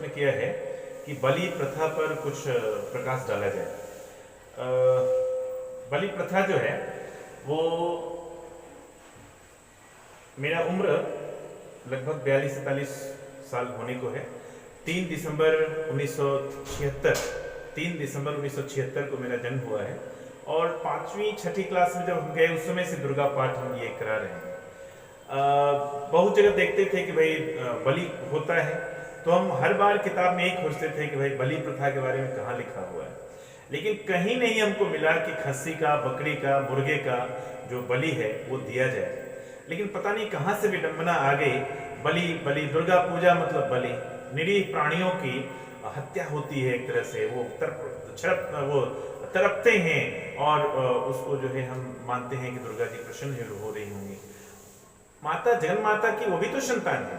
प्रश्न किया है कि बलि प्रथा पर कुछ प्रकाश डाला जाए। बलि प्रथा जो है वो, मेरा उम्र लगभग 42-43 साल होने को है। 3 दिसंबर 1976 को मेरा जन्म हुआ है और 5वीं 6ठी क्लास में जब हम गए उस समय से दुर्गा पाठ हम ये करा रहे हैं। बहुत जगह देखते थे कि भाई बलि होता है, तो हम हर बार किताब में ही खोजते थे कि भाई बलि प्रथा के बारे में कहाँ लिखा हुआ है, लेकिन कहीं नहीं हमको मिला कि खस्सी का, बकरी का, मुर्गे का जो बलि है वो दिया जाए। लेकिन पता नहीं कहाँ से विडंबना आ गई। बलि दुर्गा पूजा मतलब बलि, निरीह प्राणियों की हत्या होती है, एक तरह से वो तड़पते हैं और उसको जो है हम मानते हैं कि दुर्गा जी प्रसन्न हो रही होंगी। माता जगन माता की वो भी तो संतान है,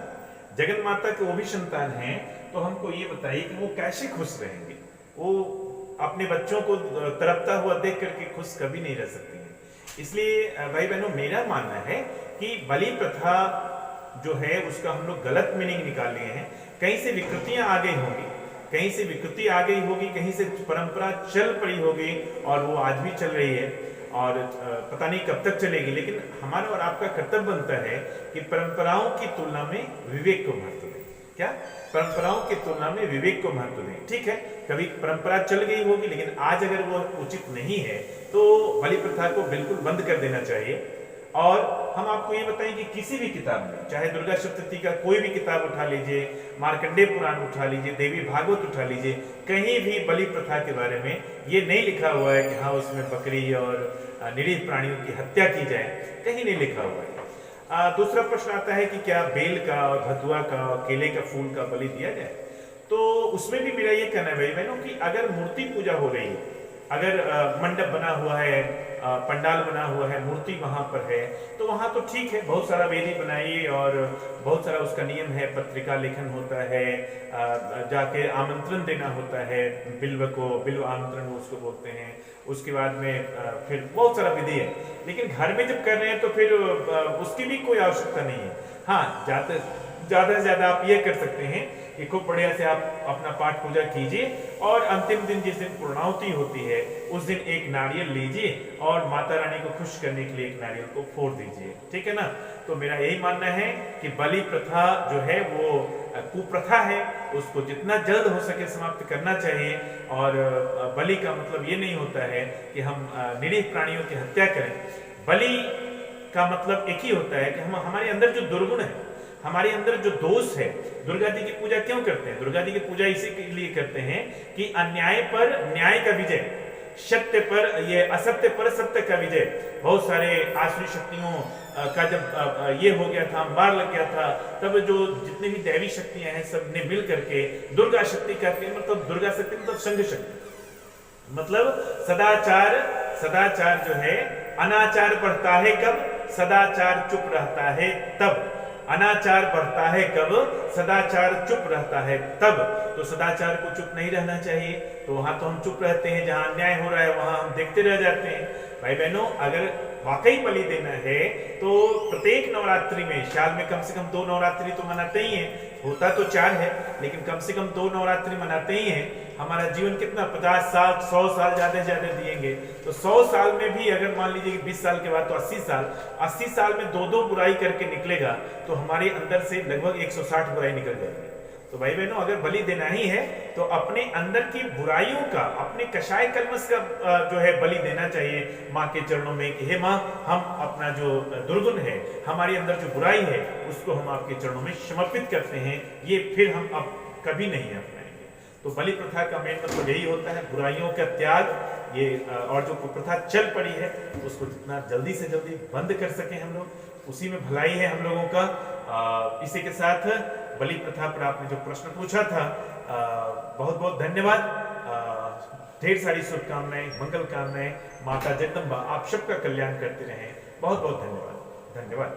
जगन माता के वो भी संतान हैं, तो हमको ये बताइए कि वो कैसे खुश रहेंगे? वो अपने बच्चों को तड़पता हुआ देख करके खुश कभी नहीं रह सकती हैं। इसलिए भाई बहनों, मेरा मानना है कि बलि प्रथा जो है उसका हम लोग गलत मीनिंग निकाल लिए हैं। कहीं से विकृतियां आ गई होंगी, कहीं से विकृति आ गई होगी, कहीं से परंपरा चल पड़ी होगी और वो आज भी चल रही है और पता नहीं कब तक चलेगी। लेकिन हमारा और आपका कर्तव्य बनता है कि परंपराओं की तुलना में विवेक को महत्व दें। क्या? परंपराओं की तुलना में विवेक को महत्व दें। ठीक है, कभी परंपरा चल गई होगी, लेकिन आज अगर वो उचित नहीं है तो बलि प्रथा को बिल्कुल बंद कर देना चाहिए। और हम आपको ये बताएं कि किसी भी किताब में, चाहे दुर्गा सप्तशती का कोई भी किताब उठा लीजिए, मार्कंडेय पुराण उठा लीजिए, देवी भागवत उठा लीजिए, कहीं भी बलि प्रथा के बारे में ये नहीं लिखा हुआ है कि हाँ उसमें बकरी और निरीह प्राणियों की हत्या की जाए, कहीं नहीं लिखा हुआ है। दूसरा प्रश्न आता है कि क्या बेल का और धतुआ का और केले का फूल का बलि दिया जाए? तो उसमें भी मेरा ये कहना है भाई बहनों कि अगर मूर्ति पूजा हो रही है, अगर मंडप बना हुआ है, पंडाल बना हुआ है, मूर्ति वहां पर है, तो वहां तो ठीक है, बहुत सारा वेदी बनाइए और बहुत सारा उसका नियम है, पत्रिका लेखन होता है, जाके आमंत्रण देना होता है, बिल्व आमंत्रण उसको बोलते हैं। उसके बाद में फिर बहुत सारा विधि है, लेकिन घर में जब कर रहे हैं तो फिर उसकी भी कोई आवश्यकता नहीं है। हाँ, ज्यादा से ज्यादा आप ये कर सकते हैं कि खूब बढ़िया से आप अपना पाठ पूजा कीजिए और अंतिम दिन जिस दिन पूर्णाहुति होती है उस दिन एक नारियल लीजिए और माता रानी को खुश करने के लिए एक नारियल को फोड़ दीजिए। ठीक है ना? तो मेरा यही मानना है कि बलि प्रथा जो है वो कुप्रथा है, उसको जितना जल्द हो सके समाप्त करना चाहिए। और बलि का मतलब ये नहीं होता है कि हम निरीह प्राणियों की हत्या करें। बलि का मतलब एक ही होता है कि हम हमारे अंदर जो दुर्गुण है, हमारे अंदर जो दोष है, दुर्गा जी की पूजा क्यों करते हैं? दुर्गा जी की पूजा इसी के लिए करते हैं कि अन्याय पर न्याय का विजय, सत्य पर ये असत्य पर सत्य का विजय। बहुत सारे आसुरी शक्तियों का जब ये हो गया था, अंबार लग गया था, तब जो जितनी भी दैवी शक्तियां हैं सब ने मिल करके दुर्गा शक्ति कहते हैं, मतलब दुर्गा शक्ति मतलब संघ शक्ति, मतलब सदाचार जो है, अनाचार बढ़ता है कब? सदाचार चुप रहता है तब। अनाचार बढ़ता है कब? सदाचार चुप रहता है तब। तो सदाचार को चुप नहीं रहना चाहिए, तो वहां तो हम चुप रहते हैं, जहां अन्याय हो रहा है वहां हम देखते रह जाते हैं। भाई बहनों, अगर वाकई बलि देना है तो प्रत्येक नवरात्रि में, साल में कम से कम 2 नवरात्रि तो मनाते ही हैं, होता तो 4 है लेकिन कम से कम 2 नवरात्रि मनाते ही हैं। हमारा जीवन कितना 50 साल 100 साल ज्यादा से ज्यादा दिएंगे, तो 100 साल में भी अगर मान लीजिए कि 20 साल के बाद तो 80 साल में 2 बुराई करके निकलेगा तो हमारे अंदर से लगभग 160 बुराई निकल जाएगी। तो भाई बहनों, अगर बलि देना ही है तो अपने अंदर की बुराइयों का, अपने कषाय कलमश का जो है बलि देना चाहिए माँ के चरणों में कि हे माँ, हम अपना जो दुर्गुण है, हमारे अंदर जो बुराई है, उसको हम आपके चरणों में समर्पित करते हैं। ये फिर हम अब कभी नहीं अपनाएंगे। तो बलि प्रथा का मेन मतलब यही होता है, बुराइयों का त्याग। ये और जो कुप्रथा चल पड़ी है उसको जितना जल्दी से जल्दी बंद कर सके हम लोग, उसी में भलाई है हम लोगों का। इसी के साथ बलि प्रथा पर आपने जो प्रश्न पूछा था, बहुत बहुत धन्यवाद। ढेर सारी शुभकामनाएं, मंगल कामनाएं। माता जगदम्बा आप सबका कल्याण करते रहें। बहुत बहुत धन्यवाद।